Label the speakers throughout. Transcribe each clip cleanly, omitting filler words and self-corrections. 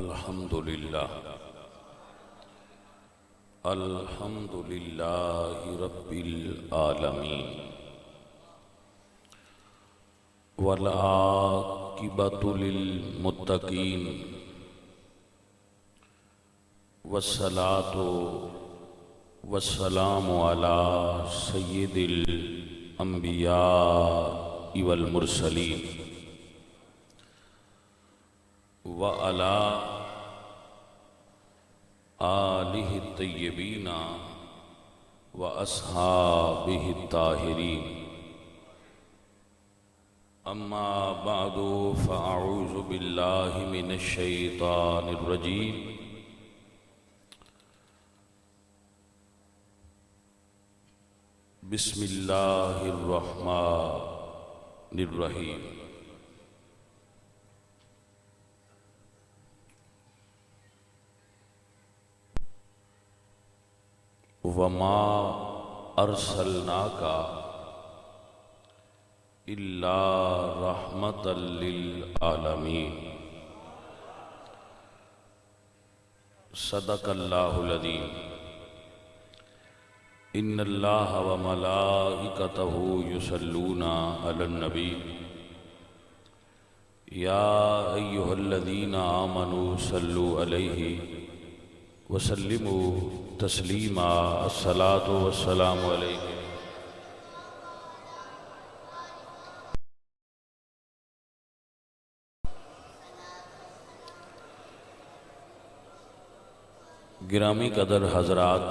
Speaker 1: الحمد للہ رب العالمین والعاقبۃ للمتقین والصلاۃ والسلام علی سید الانبیاء والمرسلین وعلی آلہ الطیبین واصحابہ الطاہرین اما بعد فاعوذ باللہ من الشیطان الرجیم بسم اللہ الرحمن الرحیم وما ارسلناک الا رحمۃ للعالمین صدق اللہ العظیم ان اللہ وملائکتہ یصلون علی النبی یا ایہا الذین آمنوا صلوا علیہ وسلموا تسلیما الصلاۃ والسلام علیہ گرامی قدر حضرات،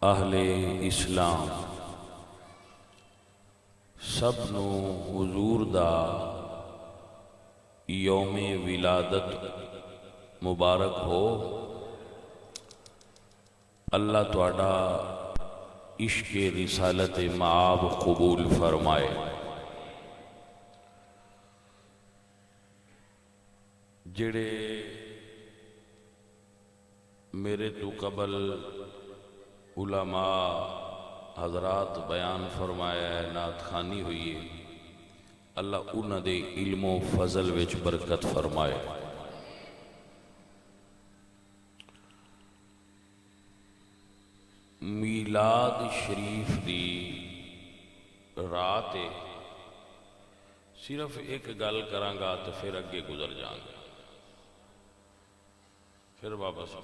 Speaker 1: اہل اسلام سب نو حضور دا یوم ولادت مبارک ہو۔ اللہ تہاڈا عشق رسالت مآب قبول فرمائے۔ جڑے میرے تو قبل علماء حضرات بیان فرمایا ہے، نعت خوانی ہوئی ہے، اللہ انہاں دے علم و فضل وچ برکت فرمائے۔ میلاد شریف دی رات ہے، صرف ایک گل کرانگا تو پھر اگے گزر جاؤں گا، پھر واپس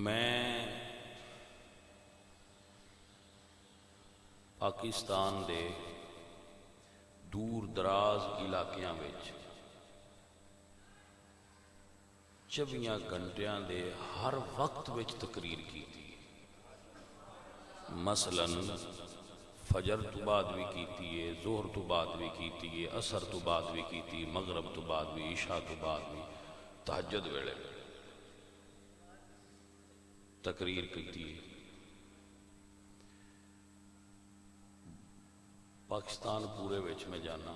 Speaker 1: میں پاکستان دے دور دراز علاقیاں وچ 24 گھنٹیاں دے ہر وقت وچ تقریر کی تھی۔ مثلاً فجر تو بعد بھی کیتی ہے، ظہر تو بعد بھی کیتی ہے، عصر تو بعد بھی کیتی ہے، مغرب تو بعد بھی، عشاء تو بعد بھی، تہجد ویلے تقریر کیتی ہے۔ پاکستان پورے وچ میں جانا،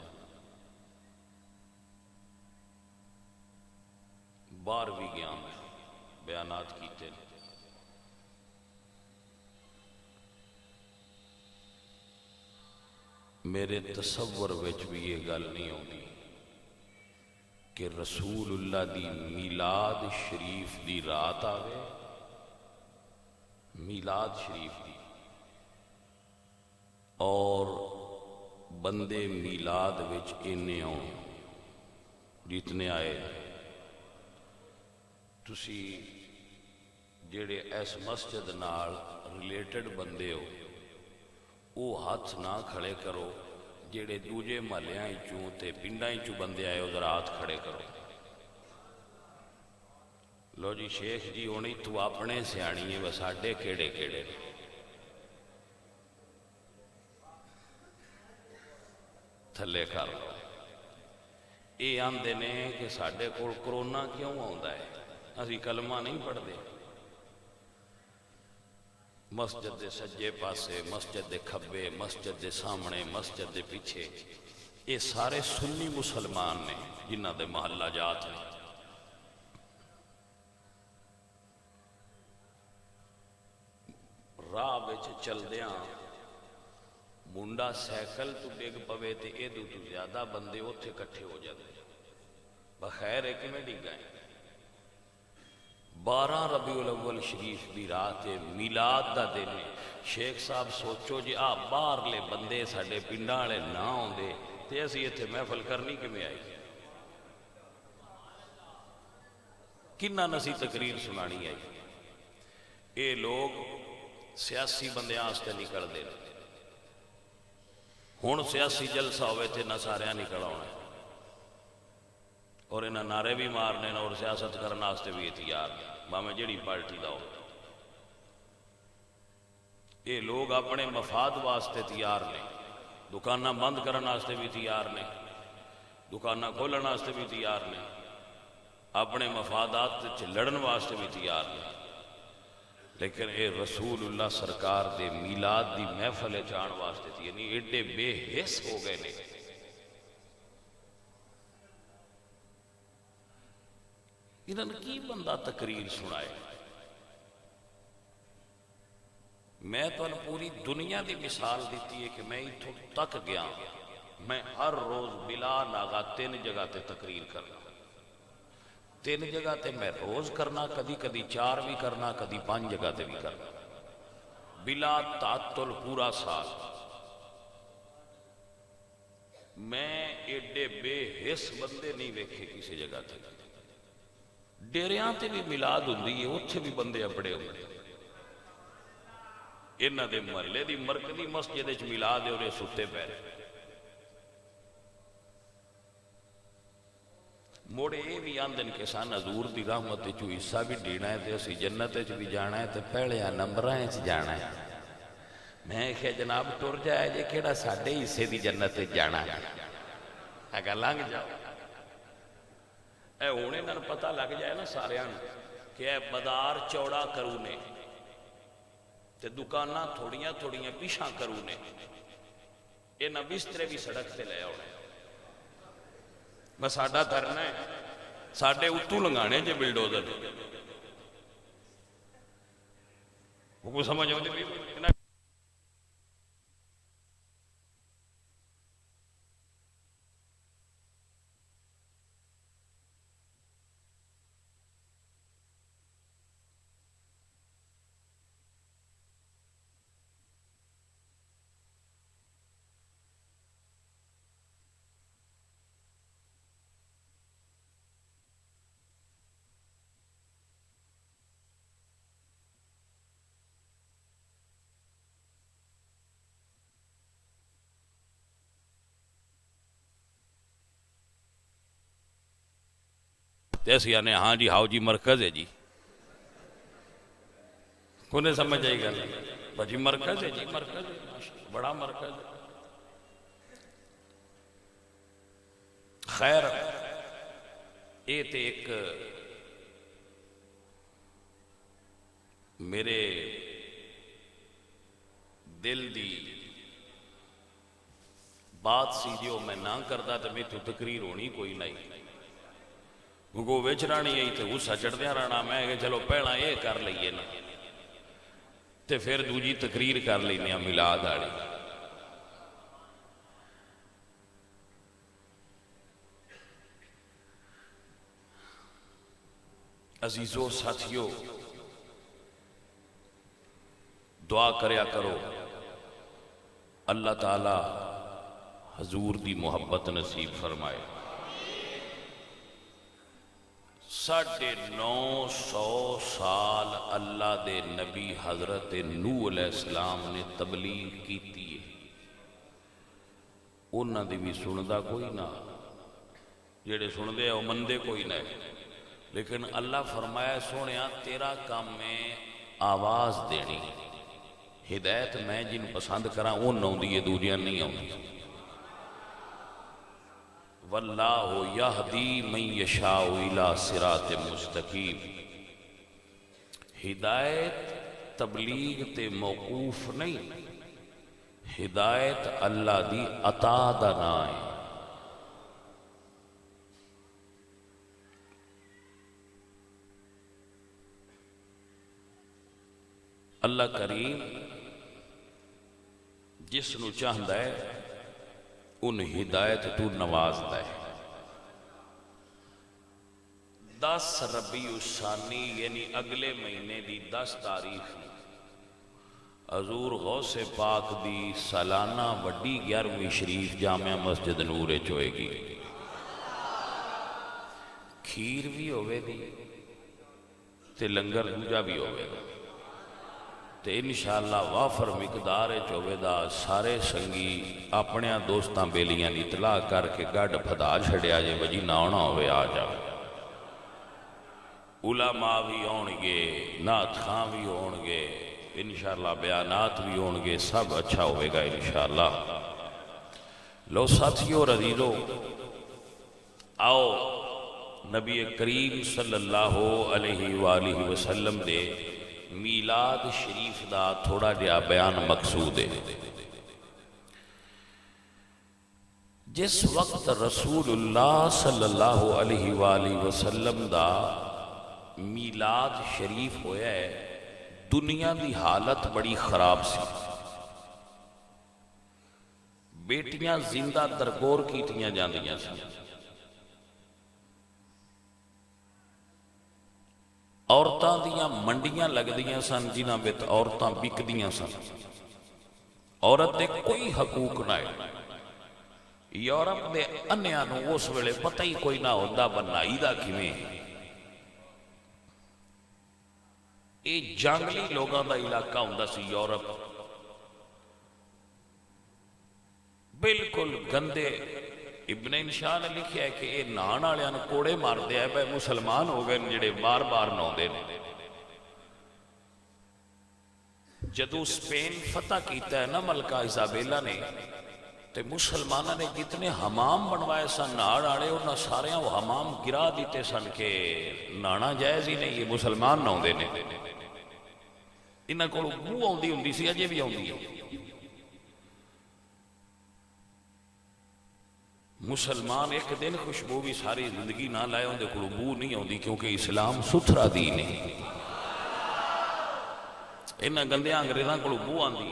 Speaker 1: باہر بھی گیا میں، بیانات کیتے ہیں۔ میرے تصور وچ بھی یہ گل نہیں ہوگی کہ رسول اللہ دی میلاد شریف دی رات آوے، میلاد شریف دی، اور بندے میلاد وچ اینے ہوں جتنے آئے۔ تسی جڑے اس مسجد نال ریلیٹڈ بندے ہو، وہ ہاتھ نہ کھڑے کرو، جڑے دوجے محلیاں چوں تے پنڈاں چوں بندے آئے ہو ذرا ہاتھ کھڑے کرو۔ لو جی شیخ جی ہونی تو اپنے سیانی ہے، وساڈے کیڑے کیڑے تھلے کر لو۔ یہ آندے نے کہ ساڈے کول کرونا کیوں آندا ہے، اسی کلمہ نہیں پڑھتے۔ مسجد دے سجے پاسے، مسجد دے کھبے، مسجد دے سامنے، مسجد دے پیچھے، یہ سارے سنی مسلمان نے جنہ دے محلہ جات ہیں۔ راہ وچ چلدیاں منڈا سائیکل تو ڈگ پوے تے ادو تو زیادہ بندے اتنے کٹھے ہو جاتے بخیر ہے کہ میں ڈگا ہے 12 ربیع الاول شریف دی رات میلاد دا دن ہے شیخ صاحب سوچو جی باہرلے بندے ساڈے پنڈاں والے نہ آندے تے اسی اتنے محفل کرنی کیویں آئی کنہ نسی تقریر سنانی آئی اے لوگ سیاسی بندیاں واسطے نکلتے ہیں ہوں سیاسی جلسہ ہوئے تھے نہ سارے نکل آنا اور انہیں نعرے بھی مارنے اور سیاست کرنے واسطے بھی تیار باویں جہڑی پارٹی دا ہو یہ لوگ اپنے مفاد واسطے تیار نے دکاناں بند کرنے واسطے بھی تیار نے دکاناں کھولنے واسطے بھی تیار نے اپنے مفادات لڑن واسطے بھی تیار نے لیکن اے رسول اللہ سرکار دے میلاد دی محفل جان واسطے تھی یعنی ایڈے بے حس ہو گئے نے انہوں کی بندہ تقریر سنائے میں تو پوری دنیا دی مثال دیتی ہے کہ میں اتھوں تک گیا میں ہر روز بلا ناغا 3 جگہ تے تقریر کرنا 3 جگہ تے میں روز کرنا کدی کدی 4 بھی کرنا کدی 5 جگہ تے بھی کرنا بلا تعطل پورا سال میں ایڈے بے حس بندے نہیں ویکھے کسی جگہ تے ڈیریاں تے بھی میلاد ہوندی ہے اتھے بھی بندے اپڑے ہوندے انہاں دے محلے دی مرکزی مسجد وچ میلاد ہے اور یہ ستے پے موڑے یہ بھی آندن کہ سان حضور دی رحمت چو حصہ بھی دینا ہے تے اسی جنت چ بھی جانا ہے تے پہلے نمبراں چ جانا ہے میں کہ جناب ٹر جائے جے کیڑا ساڈے حصے دی جنت جانا ہے اگر لنگ جاؤ اے ہن انہاں نوں پتہ لگ جائے نا ساریاں کہ اے بازار چوڑا کرو نے تے دکاناں تھوڑیاں تھوڑیاں پیچھاں کرو نے انہاں بسترے بھی سڑک تے لے آؤنے بس ساڈا دھرنا ہے ساڈے اتو لنگانے جے بلڈوزر وہ کو سمجھ آؤں دے ایسی آنے ہاں جی ہاؤ جی مرکز ہے جی کونے سمجھ جائے گا بجی مرکز ہے جی مرکز ہے بڑا مرکز ہے خیر یہ تے ایک میرے دل دی بات سی جو میں نہ کرتا تو میں تو تقریر ہونی کوئی نہیں گو وچ رانی ہے تے غصہ چڑھدیا رہنا میں کہ چلو پہلا یہ کر لئیے نا تے پھر دوجی تقریر کر لینے میلاد والی عزیزو ساتھیو دعا کریا کرو اللہ تعالی حضور دی محبت نصیب فرمائے 950 سال اللہ دے نبی حضرت نوح علیہ السلام نے تبلیغ کیتی ہے انہاں دی بھی سندہ کوئی نہ جڑے سندے ہیں وہ مندے کوئی نہ لیکن اللہ فرمایا سونیا تیرا کام میں آواز دینی ہدایت میں جن پسند کراں اون آؤندی ہے دوجیاں نہیں آؤندی واللہ یہدی من یشاء الی صراط مستقیم ہدایت تبلیغ تے موقوف نہیں ہدایت اللہ دی عطا دا نام ہے اللہ کریم جس نو چاہتا ہے ان ہدایت تو نوازتا ہے۔ 10 ربیع الثانی یعنی اگلے مہینے دی 10 تاریخ حضور غوث پاک دی سالانہ وڈی 11ویں شریف جامعہ مسجد نور ہوئے گی۔ کھیر بھی ہوئے دی تے لنگر دوجا بھی ہوئے گا تے انشاءاللہ وافر مقدار ہوئے دا۔ سارے سنگی اپنے دوستاں بیلیاں اطلاع کر کے گڈ پھدا چھڑیا جے وجی نہ ہونا ہوئے آ جاؤ۔ علماء بھی ہونگے، نعت خاں بھی ہونگے، انشاءاللہ بیانات بھی ہونگے، سب اچھا ہوئے گا انشاءاللہ۔ لو ساتھیو اور عزیزو، آؤ نبی کریم صلی اللہ علیہ وآلہ وسلم دے میلاد شریف دا تھوڑا جہا بیان مقصود ہے۔ جس وقت رسول اللہ صلی اللہ علیہ وآلہ وسلم دا میلاد شریف ہویا ہے، دنیا دی حالت بڑی خراب سی۔ بیٹیاں زندہ درگور کیتیاں جاندیاں سی، عورتاں دیاں منڈیاں لگ دیاں سن جنہاں بت عورتاں بک دیاں سن۔ عورت دے کوئی حقوق نہ ہے۔ یورپ دے انیاں نو اس ویلے پتہ ہی کوئی نہ ہوندا بنائی دا کیویں۔ اے جنگلی لوگاں دا علاقہ ہوندا سی یورپ، بالکل گندے۔ ابن انشاء نے لکھیا ہے کہ اے نان والےاں نوں کوڑے مار دیا ہے، بھائی مسلمان ہو گئے جڑے بار بار نہوندے نے۔ جدو سپین فتح کیتا ہے نا ملکہ ایزابیلا نے، تے مسلمانہ نے جتنے حمام بنوائے سن نہاڑ والے انہاں سارے وہ حمام گرا دیتے سن کہ نہانا جائز ہی نہیں، یہ مسلمان نہوندے نے۔ انہاں کول بو آوندی ہوندی سی، اجے بھی آوندی ہے۔ مسلمان ایک دن خوشبو بھی ساری زندگی نہ لائے ہوندے کول بو نہیں آوندی، کیونکہ اسلام ستھرا دین ہے۔ انہاں گندے انگریزاں کول بو آندی،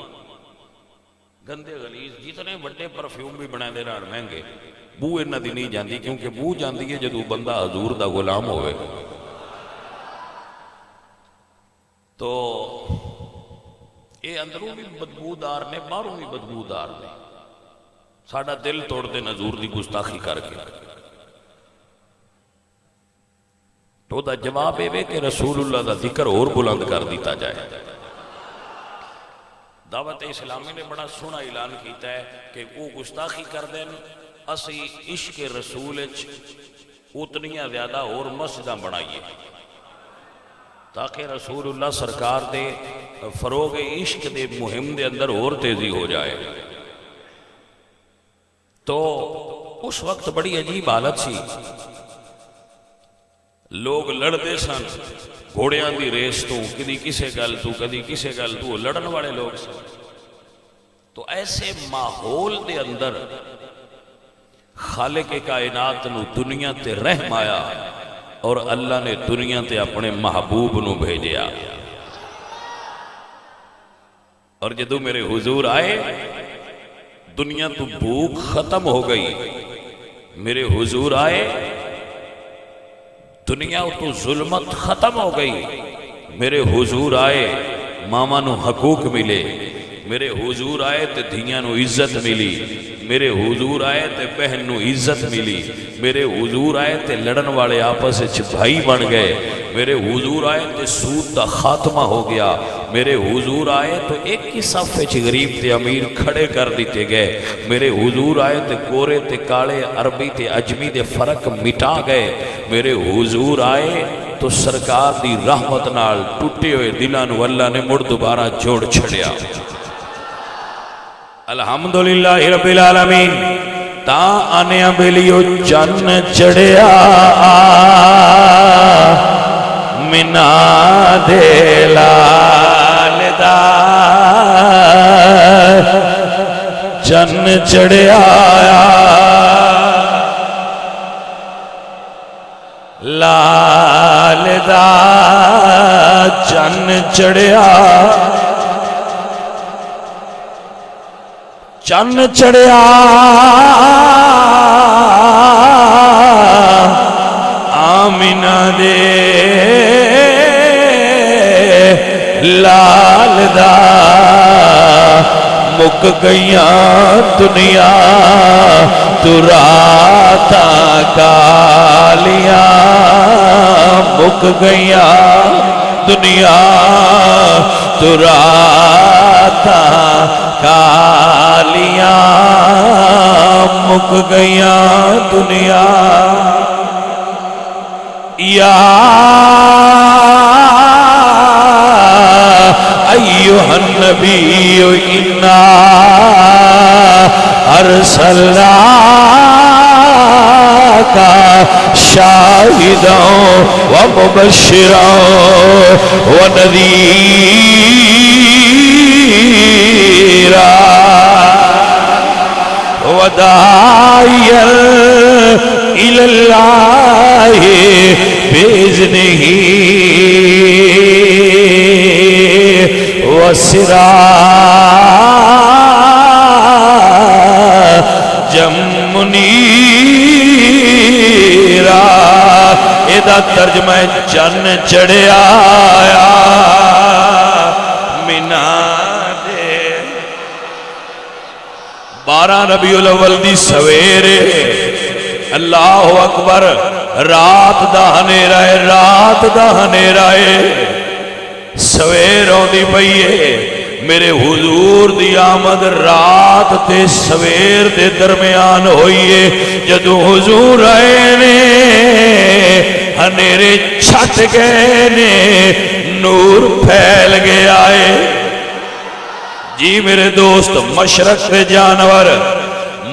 Speaker 1: گندے غلیظ جتنے بڑے پرفیوم بھی بنا دے رہن مہنگے، بو انہاں دی نہیں جاندی، کیونکہ بو جاندی ہے جدو بندہ حضور دا غلام ہوئے۔ تو یہ اندروں بھی بدبودار نے، باہروں بھی بدبودار نے۔ ساڑھا دل توڑ دے حضور دی گستاخی کر کے۔ تو دا جواب ہے کہ رسول اللہ دا ذکر اور بلند کر دیتا جائے۔ دعوت اسلامی نے بڑا سونا اعلان کیتا ہے کہ وہ گستاخی کر دیں، اسی عشق رسول اتنیاں زیادہ اور مسجداں بنائیے تاکہ رسول اللہ سرکار دے فروغ عشق دے مہم دے اندر اور تیزی ہو جائے۔ تو اس وقت بڑی عجیب حالت سی، لوگ لڑتے سن گھوڑیاں دی ریس تو، کدی کسے گل تو کدی کسے گل تو، لڑن والے لوگ سن۔ تو ایسے ماحول دے اندر خالق کائنات نو دنیا تے رحم آیا اور اللہ نے دنیا تے اپنے محبوب نو بھیجیا۔ اور جدو میرے حضور آئے دنیا تو بھوک ختم ہو گئی، میرے حضور آئے دنیا تو ظلمت ختم ہو گئی، میرے حضور آئے ماما نو حقوق ملے، میرے حضور آئے تے دھیاں نو عزت ملی، میرے حضور آئے تے بہن نو عزت ملی، میرے حضور آئے تے لڑن والے آپس وچ بھائی بن گئے، میرے حضور آئے تے سود دا خاتمہ ہو گیا، میرے حضور آئے تو ایک ہی صف وچ غریب تے امیر کھڑے کر دیتے گئے، میرے حضور آئے تے گورے تے کالے عربی تے اجمی دے فرق مٹا گئے، میرے حضور آئے تو سرکار دی رحمت نال ٹوٹے ہوئے دلاں نو اللہ نے مڑ دوبارہ جوڑ چھڑیا۔ الحمدللہ رب العالمین۔ تا آنیا بیلیو چن چڑیا منا دے لال دا، چن چڑیا لال دا، چن چڑیا چن چڑھیا آمینہ دے لال دا مک گئیاں دنیا تو راتا کالیاں مک گئیاں دنیا تو راتا کالیاں مک گئیاں دنیا یا ایوہ النبی انا ارسلناک شاہدا و مبشرا و نذیرا و داعیا الی اللہ بإذنہ وسراجا منیرا ایدہ ترجمہ چن چڑھیا آیا منا دے 12 ربیع الاول دی سویرے اللہ اکبر رات دا ہنیرا ہے رات دا ہنیرا ہے سویر ہوندی پئیے میرے حضور دی آمد رات تے سویر دے درمیان ہوئیے جدو حضور آئے نے ہنیرے چھٹ گئے نے نور پھیل گیا ہے جی میرے دوست مشرق دے جانور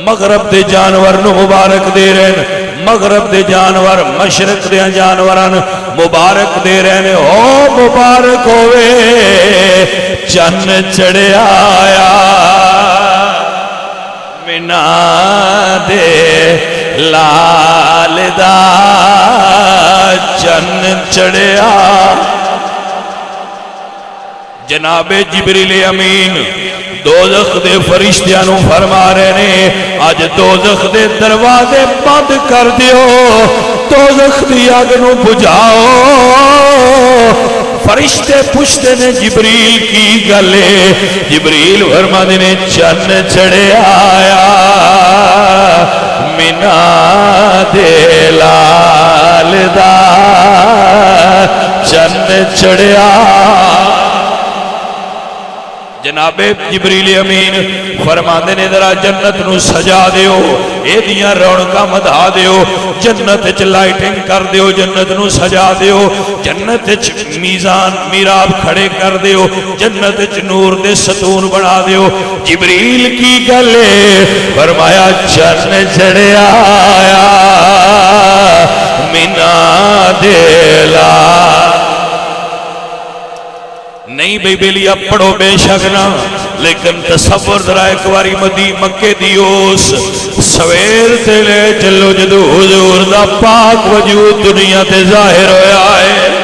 Speaker 1: مغرب دے جانور نو مبارک دے رہن مغرب دے جانور مشرق دے جانوران مبارک دے رہنے او مبارک ہوئے چن چڑھے آیا منا دے لال دا چن چڑھے آیا جناب جبریل امین دوزخ دے فرشتیانوں فرما رہے نے آج دوزخ دے دروازے بند کر دیو دوزخ دی آگ نو بجھاؤ فرشتے پوچھتے نے جبریل کی گلے جبریل فرما دینے چن چڑھے آیا منا دے لال دا چن چڑھے آیا جناب جبریل امین فرماندے نے ذرا جنت نو سجا دیو اے دیاں رونقاں مدھا دیو جنت وچ لائٹنگ کر دیو جنت نو سجا دیو جنت وچ میزان میراب کھڑے کر دیو جنت وچ نور دے ستون بنا دیو جبریل کی گلے فرمایا چن چڑھیا آیا منا دے لال نہیں بھئی بیلیا پڑھو بے شک نہ لیکن تصور ذرا ایک باری مکے دیوس سویر تے لے چلو جدو حضور دا پاک وجود دنیا تے ظاہر ہویا ہے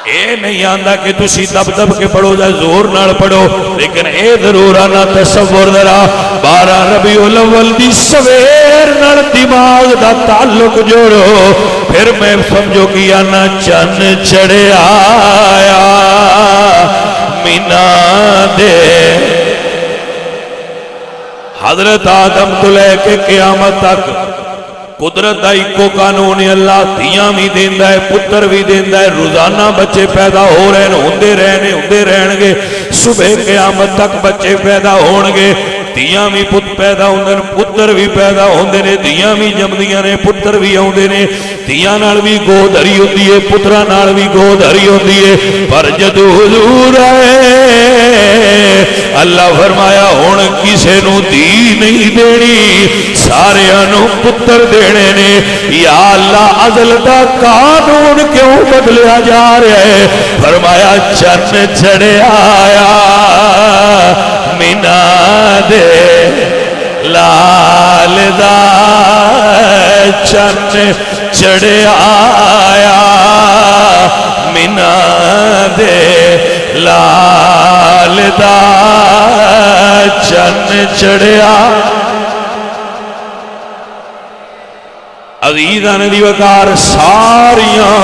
Speaker 1: اے نہیں آندہ کہ تسی دب دب کے پڑھو جا زور نال پڑھو لیکن اے ضرور آنا تصور ذرا 12 ربیع الاول دی سویر نال دماغ دا تعلق جوڑو پھر میں سمجھو کہ آنا چن چڑھے آیا منا دے حضرت آدم تو لے کے قیامت تک قدرت دائی کو قانون اللہ دیاں بھی دیندہ ہے پتر بھی دیندہ ہے روزانہ بچے پیدا ہو رہے ہیں ہوندے رہنگے صبح قیامت تک بچے پیدا ہونگے دیاں بھی پیدا ہوندے پتر بھی پیدا ہوندے نے دیاں بھی جمدیاں نے پتر بھی ہوندے نے دیاں نال بھی گود ہری ہوندی ہے پترہ نال بھی گود ہری ہوندی ہے پر جدو حضور آئے اللہ فرمایا ہون کسے نو دی نہیں دینی سارے انو پتر دینے نے یا اللہ عزل دا قانون کیوں بدلیا جا رہے ہے فرمایا چن چڑھے آیا منا دے لال دا چن چڑھے آیا منا دے لال دا
Speaker 2: چن چڑھیا عزیزان دی وقار ساریاں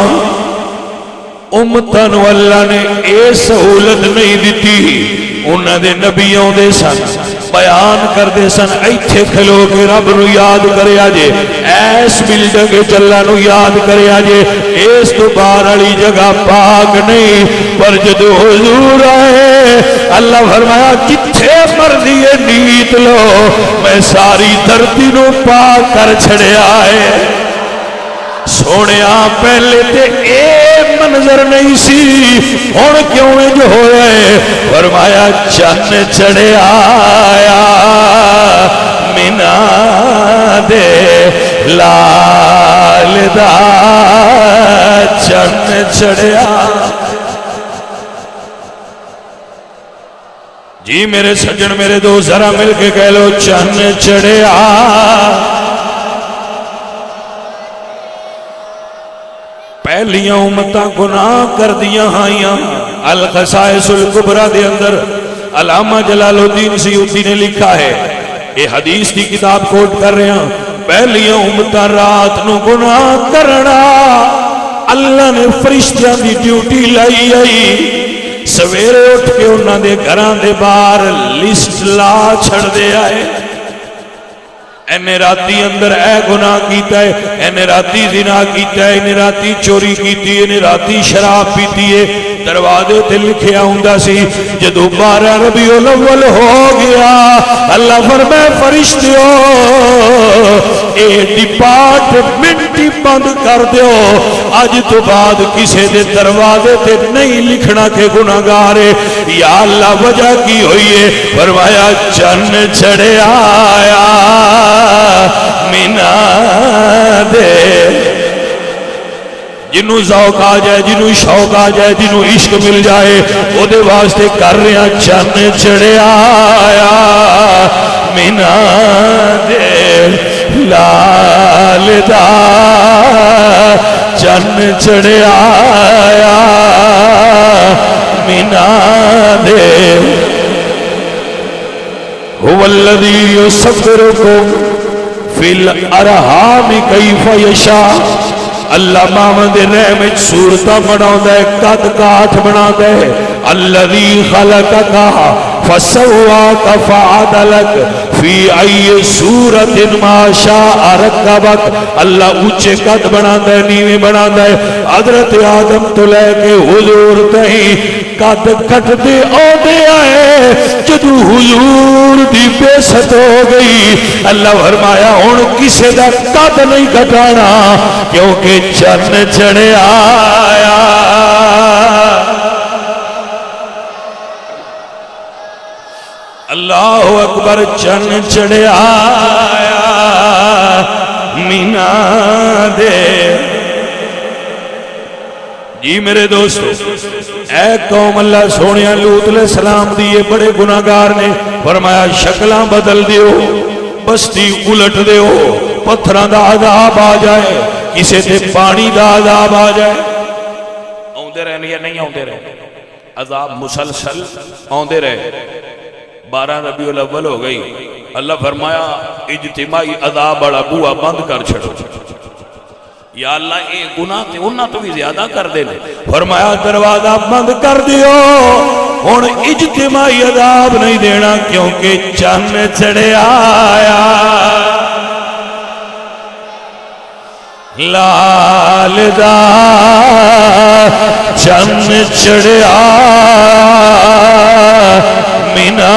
Speaker 2: امتن اللہ نے اے سہولت نہیں دیتی انہاں دے نبیوں دے سن بیان کر دے سن ایتھے کھلو کے رب نو یاد کرے آجے ایس بلڈنگ چلا نو یاد کرے آجے ایس تو بار علی جگہ پاک نہیں پر جدو حضور آئے اللہ فرمایا کتھے مرضی نیت لو میں ساری دھرتی نو پاک کر چھڑے آئے سونے پہلے تے اے منظر نہیں سی ہون کیوں جو ہوئے فرمایا چن چڑھے آیا مینا دے لال دا چن چڑھے آیا جی میرے سجن میرے دو ذرا مل کے کہہ لو چن چڑھے آیا پہلیاں امتاں گناہ کر دیا ہائیاں الخصائص الکبرى دے اندر علامہ جلال الدین سیوطی نے لکھا ہے یہ حدیث کی کتاب کوٹ کر رہے ہیں پہلیاں امتاں رات نو گناہ کرنا اللہ نے فرشتیاں دی ڈیوٹی لائی آئی سویرے اٹھ کے انہاں دے گھراں دے باہر لسٹ لا چھڑ دے آئے اینے راتی اندر اے گناہ کیتا ہے اینے راتی زنا کیتا ہے اینے راتی چوری کیتی ہے اینے راتی شراب پیتی ہے دروازے تے لکھیا ہوندا سی جدو 12 ربیع الاول ہو گیا اللہ فرمائے فرشتیو اے ڈپارٹمنٹ بند کر دیو اج تو بعد کسے دے دروازے تے نہیں لکھنا کہ گناہگار ہے یا اللہ وجہ کی ہوئی ہے فرمایا چن چڑھے آیا مینا دے جنہوں ذوق آ جائے جنہوں شوق آ جائے جنہوں عشق مل جائے وہ دے واسطے کر رہے ہیں چن چڑھے آیا مینا دے لال دا چن چڑھے آیا مینا دے هو الذی یصورکم فی الارحام کیف یشاء اللہ ماں دے رحم صورتاں بناوندا ہے قد کاٹھ بناوندا ہے الذی خلقک فسواک فعدلک فی ای صورت ما شاء رکبک اللہ اونچے قد بناوندا ہے نیویں بناوندا ہے حضرت آدم تو لے کے حضور تائیں قد کٹ دے آدھے آئے جدو حضور دی بے ست ہو گئی اللہ فرمایا ہن کسے دا قد نہیں کٹانا کیونکہ چن چڑھے آیا اللہ اکبر چن چڑھے آیا مینا دے جی میرے دوستو اے قوم اللہ سونیاں لوط علیہ السلام دیئے بڑے گناہگار نے فرمایا شکلاں بدل دیو بستی الٹ دیو پتھراں دا عذاب آ جائے کسے تے پانی دا عذاب آ جائے آندے رہے یا نہیں آندے رہے عذاب مسلسل آندے رہے 12 ربیع الاول ہو گئی اللہ فرمایا اجتماعی عذاب بڑا بوا بند کر چھڑو یا اللہ اے گناہ تے انہاں تو بھی زیادہ کر دے لے فرمایا دروازہ بند کر دیو ہن اجتماعی عذاب نہیں دینا کیونکہ چن چڑھے آیا لال دا چن چڑھے آیا مینا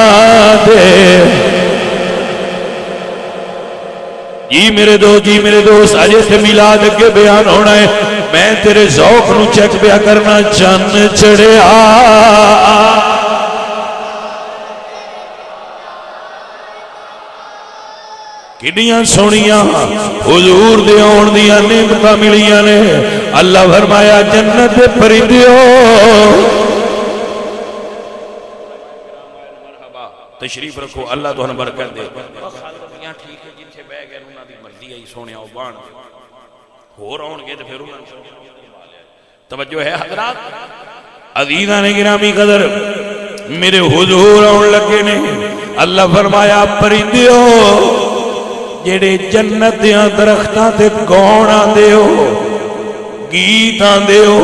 Speaker 2: دے جی میرے دوست آجے سے میلاد کے بیان ہونا ہے میں تیرے ذوق نو چیک بیا کرنا چن چڑھے کنیاں سونیاں حضور دے آن دیاں نعمتاں ملیاں نے اللہ فرمایا جنت پرندیو تشریف رکھو اللہ تو ہن برکت دے ٹھیک ہے جتھے بہ گئے انہاں دی مرضی آئی سونے آؤ بان ہو رہون گے تو پھر انہاں توجہ ہے حضرات عزیزاں نے گرامی قدر میرے حضور آن لگے نے اللہ فرمایا پرندیو جڑے جنت دیاں درختاں تے گون آندے ہو، گیت آندے ہو،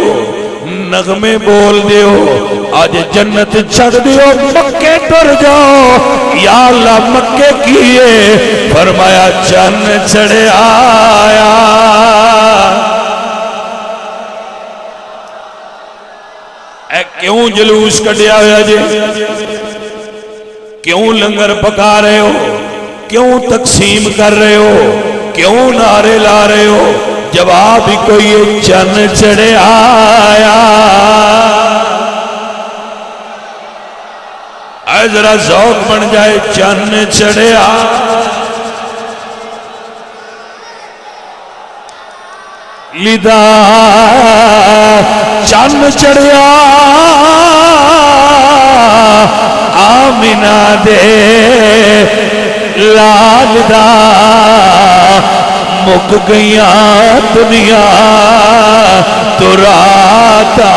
Speaker 2: نغمے بول دیو، آج جنت چھڑ دیو مکے ٹر جاؤ۔ یا اللہ مکے کیے؟ فرمایا چن چڑھے آیا۔ اے کیوں جلوس کڈیا ہوا جی؟ کیوں لنگر پکا رہے ہو؟ کیوں تقسیم کر رہے ہو؟ کیوں نعرے لا رہے ہو؟ جواب ہی کوئی چن چڑھے آیا۔ اے ذرا ذوق بن جائے، چن چڑھے آیا۔ لدا چن چڑھیا آمینہ دے لال دا، مک گئیاں دنیا تو راتا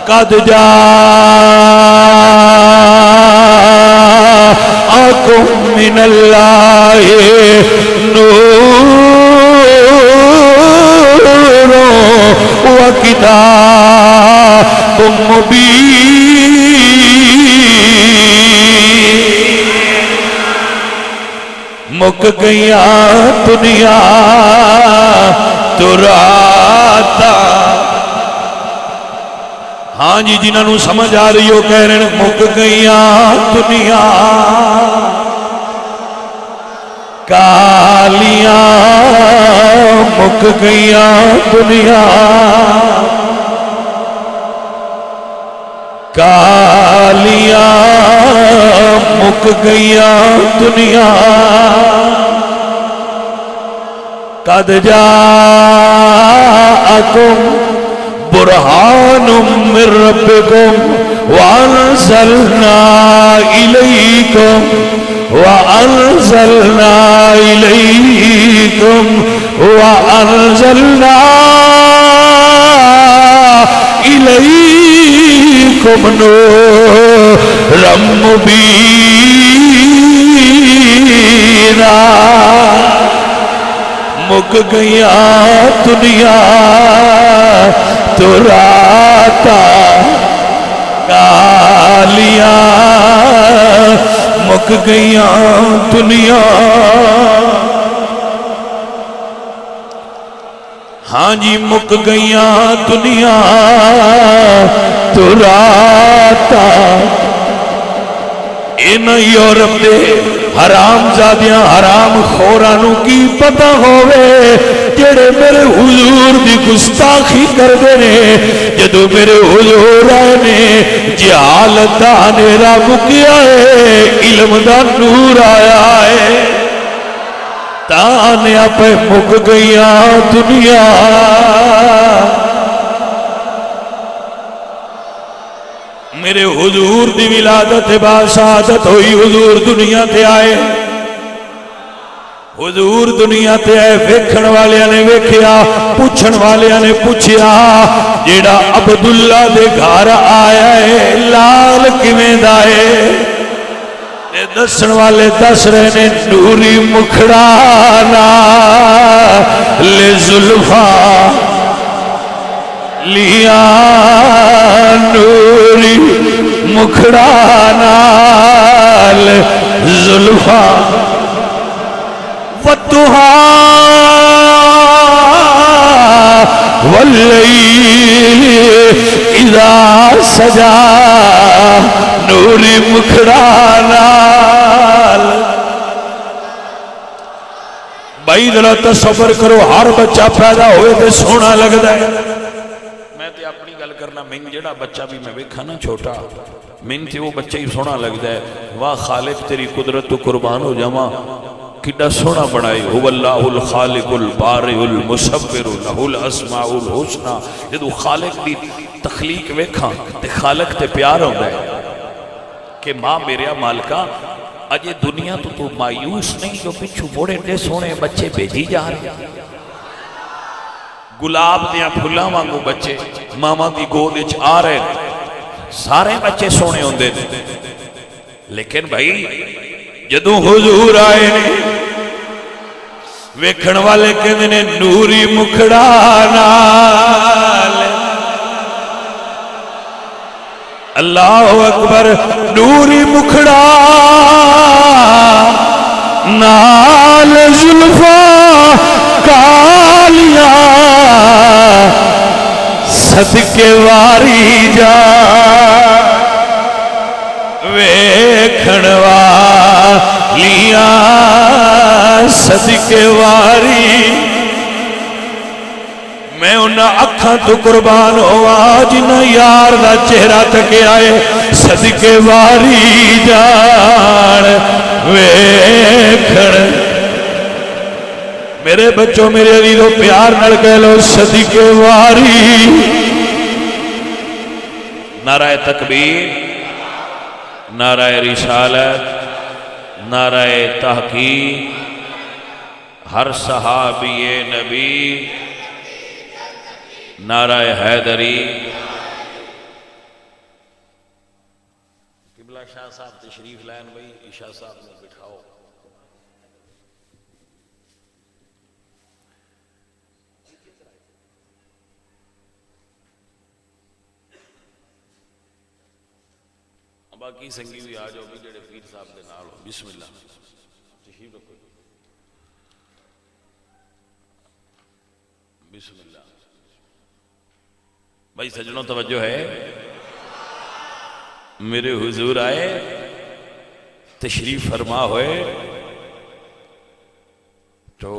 Speaker 2: قد جا آکم من اللہ نور و کتاب مبین۔ مک گئیاں دنیا تو راتا۔ ہاں جی جنہوں سمجھ آ رہی ہو کہہ رہے ہیں مک گئیاں دنیا کالیاں، مک گئیاں دنیا کالیاں، مک گئیاں دنیا قد جاءکم برہان من ربکم وانزلنا الیکم وانزلنا الیکم وانزلنا الیکم نورا مبینا۔ مک گئیاں دنیا تو راتا کالیاں، مک گئیاں دنیا۔ ہاں جی مک گئیاں دنیا تو راتا۔ ان یورپ دے حرام زادیاں حرام خورانوں کی پتہ ہوئے جڑے میرے حضور دی گستاخی کر دے نے، جدو میرے حضور آئے نے جہالت دا اندھیرا مکیا ہے، علم دا نور آیا ہے، تانیا پہ مک گئیاں دنیا۔ میرے حضور دی ولادت باسعادت ہوئی، حضور دنیا تے آئے، حضور دنیا تے آئے، ویکھن والیاں نے ویکھیا، پوچھن والیاں نے پوچھیا، جیڑا عبداللہ دے گھر آیا ہے لال کیویں دا ہے؟ دسن والے دس رہے نے نوری مکھڑا نال زلفاں لیا، نوری مکھڑا نال زلفاں والضحیٰ واللیل اذا سجا، نوری مکھڑا نال۔ بھائی ذرا تصور کرو ہر بچہ پیدا ہوئے تے سونا لگتا ہے۔ میں تے اپنی گل کرنا، من جڑا بچہ بھی میں ویکھا نا چھوٹا، من تے وہ بچہ ہی سونا لگتا ہے۔ واہ خالق تیری قدرت تو قربان ہو جاواں، کڈا سونا بنائی، هو اللہ الخالق البارئ المصور لہ الاسماء الحسنى۔ جدو خالق دی تخلیق ویکھاں تے خالق تے پیار ہوندا ہے کہ ماں میرے مالکا اجے دنیا تو مایوس نہیں جو پچھو بڑے ڈے سونے بچے بھیجی جا رہے، گلاب دیاں پھلاں وانگو بچے ماما دی گود وچ آ رہے، سارے بچے سونے ہوندے، لیکن بھائی جدوں حضور آئے نے ویکھن والے کہندے نے نوری مکھڑا نال اللہ اکبر نوری مکھڑا نال زلفاں کالیاں صدقے واری جا ویکھن والیاں صدقے واری میں انہاں اکھاں تو قربان ہوا جنہاں یار دا چہرہ تکے آئے صدقے واری جان ویکھن میرے بچوں میرے عزیزوں پیار نال کہہ لو صدقے واری نعرہ تکبیر نعرہ رسالت نعرہ تحقیق ہر صحابی نبی نعرہ حیدری قبلہ شاہ صاحب تشریف لائن بھائی عشاء صاحب نے بٹھاؤ باقی سنگی بھی آ جاؤ بھی جڑے پیر صاحب دے نال ہو بسم اللہ تشریف رکھو بسم اللہ بھائی سجنوں توجہ ہے میرے حضور آئے تشریف فرما ہوئے تو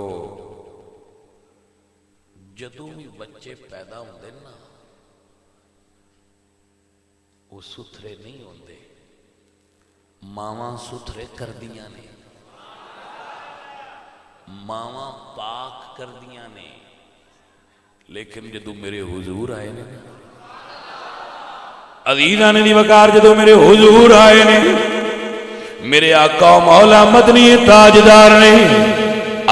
Speaker 2: جدوں بھی بچے پیدا ہوندے نا وہ ستھرے نہیں ہوندے ماواں ستھرے کر دیاں نے ماواں پاک کر دیاں نے لیکن جدو میرے حضور آئے نے عزیزان دی وقار جدو میرے حضور آئے نے میرے آقا و مولا مدنی تاجدار نے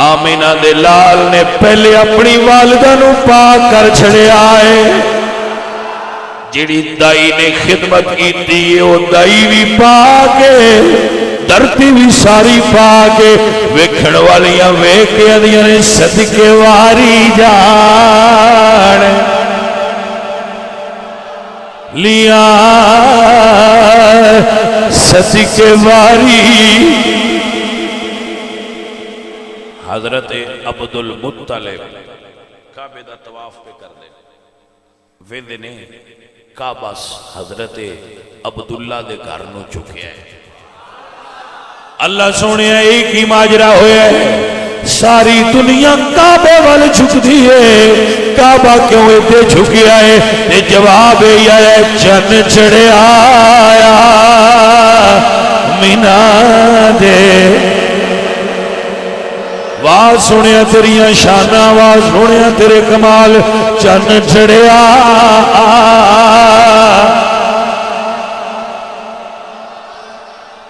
Speaker 2: آمینہ دے لال نے پہلے اپنی والدہ نو پاک کر چھڑے آئے جیڑی دائی نے خدمت کی دیئے وہ دائی بھی پاکے دھرتی بھی ساری پاکے ویکھن والیاں ویکھے اندیاں نے صدقے واری جان لیاں صدقے واری حضرت عبدالمطلب کعبے دا طواف پہ کر دے ویندے نے کعبہ حضرت عبداللہ دے گھر نو چکے ہیں اللہ سونے ایک ہی ماجرا ہوئے ہے ساری دنیا کعبے وال جھک دیئے کعبہ کیوں اتنے جھکی آئے تے جواب یہ چن چڑھے آیا مینا دے واز سنیا تیریاں شانہ واز سنیا تیرے کمال چن چڑھے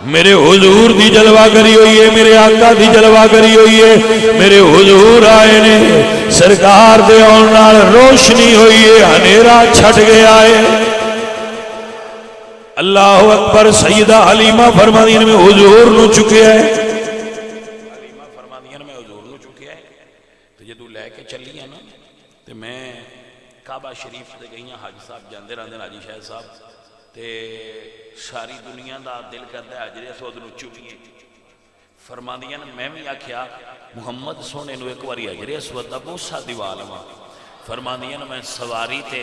Speaker 2: میرے حضور دی جلوہ کری ہوئی ہے میرے آقا دی جلوہ کری ہوئی ہے میرے حضور آئے نے سرکار دے اونال روشنی ہوئی ہے ہنیرا چھٹ گیا ہے اللہ اکبر سیدہ حلیمہ فرمادین میں حضور نو چکے ہے حلیمہ فرمادین میں حضور نو چکے ہے تو جدو لے کے چلی ہے نا تو میں کعبہ شریف دے گئی ہیں حاج صاحب جاندے رہندے حاجی شاہ صاحب تے ساری دنیا دا دل کرتا ہے حجر اسود نو چومیے فرماندیاں میں بھی آکھیا محمد سونے نو ایک واری حجر اسود دا بوسا دیوال ہوا فرماندیاں میں سواری تے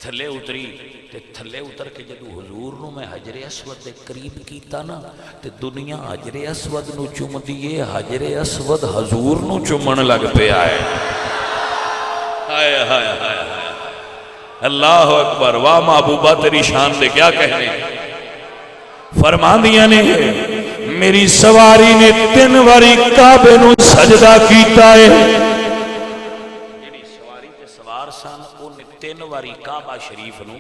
Speaker 2: تھلے اتری تے تھلے اتر کے جدو حضور نو میں حجر اسود دے قریب کیتا نا تے دنیا حجر اسود نو چوم دیئے حجر اسود حضور نو چومن لگ پہ آئے ہائے ہائے ہائے اللہ اکبر واہ محبوبہ تیری شان دے کیا کہنے فرماندیاں نے میری سواری نے 3 واری کعبے نو سجدہ کیتا ہے جیڑی سواری تے سوار سان انہیں 3 واری کعبہ شریف نو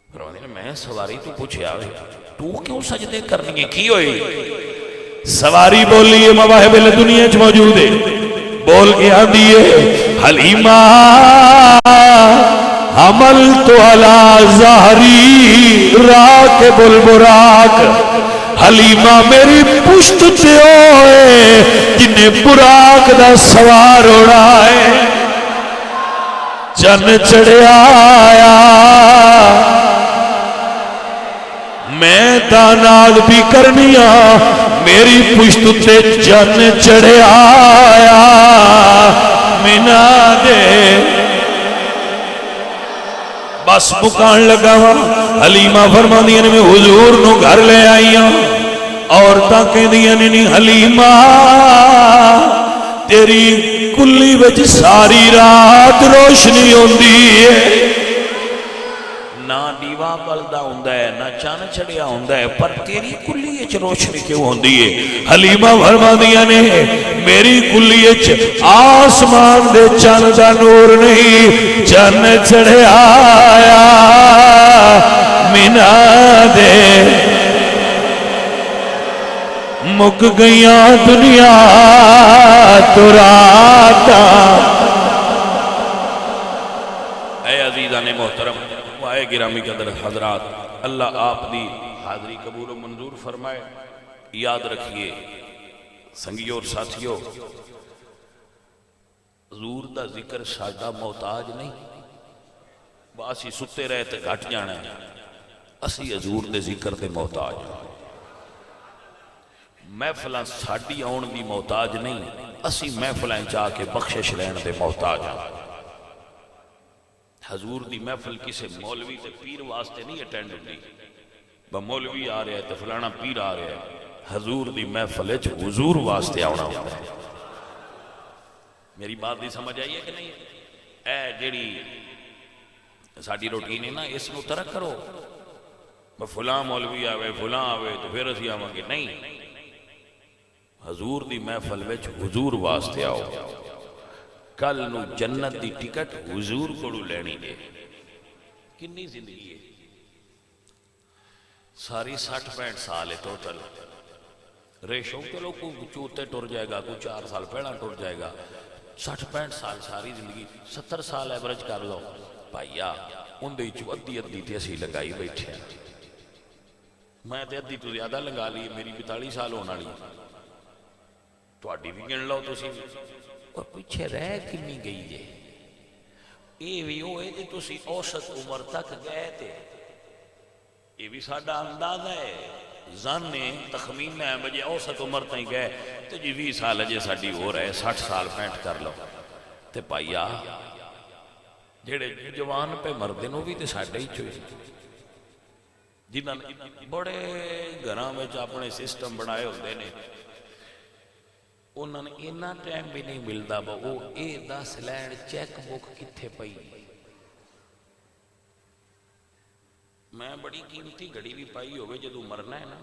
Speaker 2: فرماندیاں نے میں سواری تو پوچھے آوے تو کیوں سجدے کرنی ہے کی ہوئی سواری بولی ہے مواہب دنیا چ موجود ہے بول کے آدھی ہے حلیمہ حملت علی ظہری راکب البراق، حلیمہ میری پشت تے ہوئے جنہیں براق دا سوار اڑائے، چن چڑھیا آیا میں دانال بھی کرنیا، میری پشت تے چن چڑھیا آیا منا دے بس مکان لگا ہوا۔ حلیمہ فرماندیاں نے میں حضور نو گھر لے آئی ہوں، عورتاں کہندیاں نے نہیں حلیمہ تیری کلی وچ ساری رات روشنی ہوندی ہے، نہ دیوا بلدا ہوندا ہے نہ چن چڑھیا ہوندا ہے، پر تیری کلی وچ روشنی کیوں ہوندی ہے؟ حلیمہ فرماندیاں نے میری کلی وچ آسمان دے چن دا نور نہیں، چن چڑھیا آیا منا دے مک گئیاں دنیا تو راتا۔ اے عزیزان محترم، اے گرامی قدر حضرات، اللہ آپ دی حاضری قبول و منظور فرمائے۔ یاد رکھیے سنگیوں اور ساتھیوں، حضور دا ذکر ساڈا محتاج نہیں، باسی ستے رہے تے گھٹ جانا ہے، اسی حضور دے ذکر دے محتاج ہیں۔ محفلاں ساڈی آن دی محتاج نہیں، اسی محفلاں جا کے بخشش لین دے محتاج ہیں۔ حضور دی محفل کسے مولوی تے پیر واسطے نہیں اٹینڈ ہوندی، مولوی آ رہا ہے تے فلانا پیر آ رہا ہے، حضور دی محفل وچ حضور واسطے آنا ہوتا ہے۔ میری بات دی سمجھ آئی ہے کہ نہیں؟ اے جیڑی ساڈی روٹین ہے نا، اس نو ترک کرو، فلاں مولوی آوے فلاں آوے تو پھر اسی آواں گے، نہیں، حضور دی محفل وچ حضور واسطے آؤ۔ کل نو جنت دی ٹکٹ حضور کوڑو لینی دے۔ کنی زندگی ہے؟ ساری 60-65 سال ہے ٹوٹل۔ ریشو چلو کوئی چوتے ٹر جائے گا، کوئی 4 سال پہلا ٹر جائے گا، 60-65 سال ساری زندگی، 70 سال ایوریج کر لو بھائیا، ان دے چو ادھی ادھی تے اسی لگائی بیٹھے ہیں۔ میں تے ادھی تو زیادہ لگا لی، میری 42 سال ہونا لی، تواڈی بھی گن لو تسی، اور پیچھے رہ کنی گئی جے؟ اے بھی ہوئے جے تسی اوسط عمر تک گئے تھے، یہ بھی ساڈا اندازہ ہے، زانے تخمین ہے بجے اوسط عمر تائیں گئے تو جی 20 سال جے ساڈی ہو رہے، 60 سال 65 کر لو تے پائیا جڑے جوان پہ مردے نو بھی تے ساڈے ہی چوئی، جنہاں نے بڑے گھراں وچ اپنے سسٹم بنائے ہوندے نے، انہاں نے اتنا ٹائم بھی نہیں ملدا با وہ اے 10 لین چیک بک کتھے پئی۔ میں بڑی قیمتی گھڑی بھی پائی ہوئے، جدو مرنا ہے نا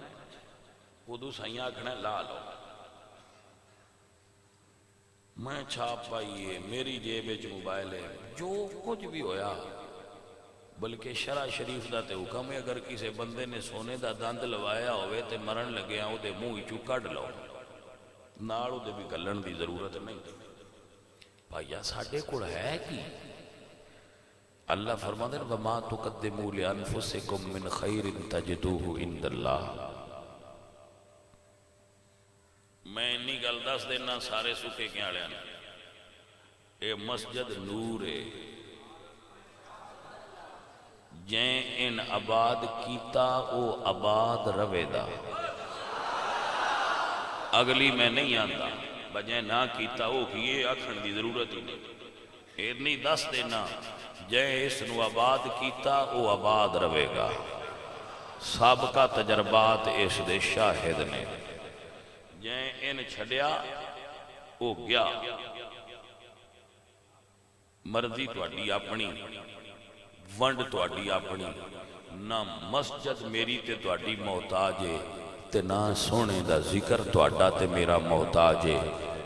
Speaker 2: ادو سائیاں آکھنا لا لو، میں چھاپ پائیے، میری جیب وچ موبائل ہے، جو کچھ بھی ہویا، بلکہ شرع شریف دا تے حکم ہے اگر کسی بندے نے سونے دا دند لوایا ہوئے تے مرن لگیا او دے منہ وچوں کڈ لو، نال او دے بھی گلن دی ضرورت نہیں۔ بھائیا ساڈے کول ہے کی؟ اللہ فرماتے ہیں وَمَا تُقَدِّمُوا لِأَنفُسِكُم مِّن خَيْرٍ تَجِدُوهُ عِندَ اللَّهِ۔ میں انی گل دس دینا سارے سکے کیا لیانا، اے مسجد نور ہے، جیں ان آباد کیتا او آباد روے دا، اگلی میں نہیں آندا، بجیں نہ کیتا او کیے آکھن دی ضرورت ہی نہیں، اتنی دس دینا جے اس نو آباد کیتا او آباد روے گا، سابقہ تجربات اس دے شاہد نے، جے ان چھڑیا او گیا، مرضی تواڈی اپنی، ونڈ تواڈی اپنی، نہ مسجد میری تے تواڈی محتاج ہے، تے نہ سونے دا ذکر تواڈا تے میرا محتاج ہے،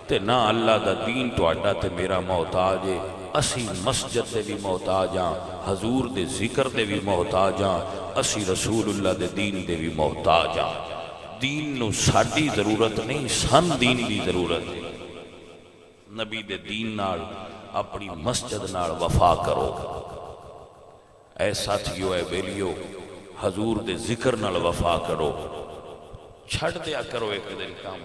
Speaker 2: تے نہ اللہ دا دین تواڈا تے میرا محتاج ہے۔ اسی مسجد دے بھی محتاج ہاں، حضور دے ذکر دے بھی محتاج ہاں، اسی رسول اللہ دے دین دے بھی محتاج ہاں۔ دین نو ساڈی ضرورت نہیں، سن دین دی ضرورت ہے۔ نبی دے دین نال اپنی مسجد نال وفا کرو،
Speaker 1: اے ساتھیو اے بیلیو حضور دے ذکر نال وفا کرو چھڑ دیا کرو ایک دن کام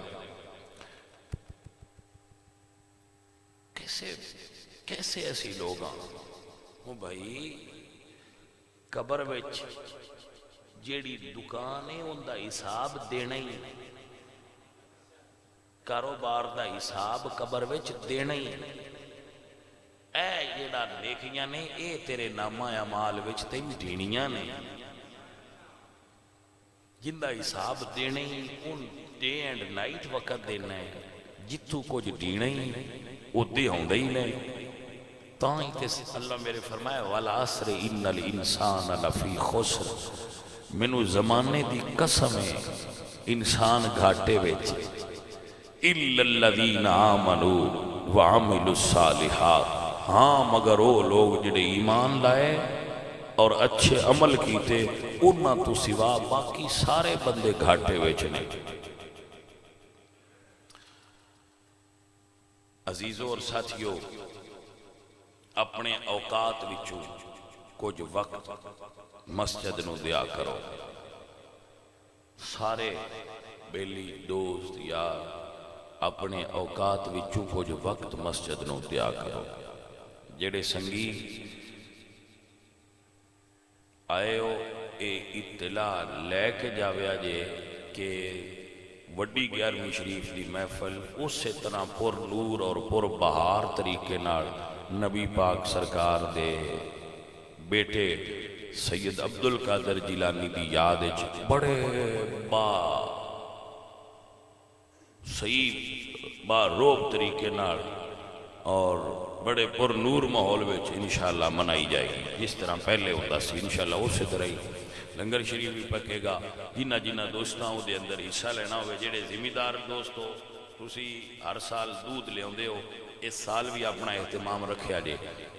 Speaker 1: کیسے ایسی لوگ ہوں بھائی قبر وچ جیڑی دکان ہے ان دا حساب دینا ہی کاروبار دا حساب قبر وچ دینا ہی اے جیڑا نیکیاں نے اے تیرے نامہ اعمال وچ تین دینیاں نے جن دا حساب دینا ہی ان ڈے اینڈ نائٹ وقت دینا ہے جتو کچھ دینا ہی وہ دے ہوندہ ہی نہیں تاں ہی تیس اللہ میرے فرمائے وَالْعَصْرِ إِنَّ الْإِنسَانَ لَفِي خُسْرٍ منو زمانے دی قسم ہے انسان گھاٹے ویچ إِلَّا الَّذِينَ آمَنُوا وَعَمِلُوا الصَّالِحَاتِ ہاں مگر وہ لوگ جڑے ایمان لائے اور اچھے عمل کیتے انہاں تو سوا باقی سارے بندے گھاٹے ویچنے عزیزوں اور ساتھیوں اپنے اوقات وچوں کچھ وقت مسجد نو دیا کرو سارے بیلی دوست یار اپنے اوقات وچوں کچھ وقت مسجد نو دیا کرو جڑے سنگی آئے ہو اے اطلاع لے کے جاویا جے کہ وڈی 11ویں شریف دی محفل اسی طرح پر نور اور پر بہار طریقے نال نبی پاک سرکار دے بیٹے سید عبدالقادر جیلانی دی یاد بڑے با روب طریقے نال اور بڑے پر نور ماحول وچ انشاءاللہ منائی جائے گی جس طرح پہلے ہوتا سی انشاءاللہ اسی طرح ہی لنگر شریف بھی پکے گا جنہ دوستاں دے اندر حصہ لینا ہوئے جڑے ذمہ دار دوست ہو تسی ہر سال دودھ لے ہوندے ہو اس سال بھی اپنا اہتمام رکھیا جے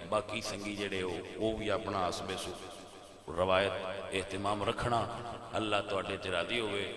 Speaker 1: باقی سنگی جڑے ہو وہ بھی اپنا حسب روایت اہتمام رکھنا اللہ تو اٹھے تیرا دی ہوئے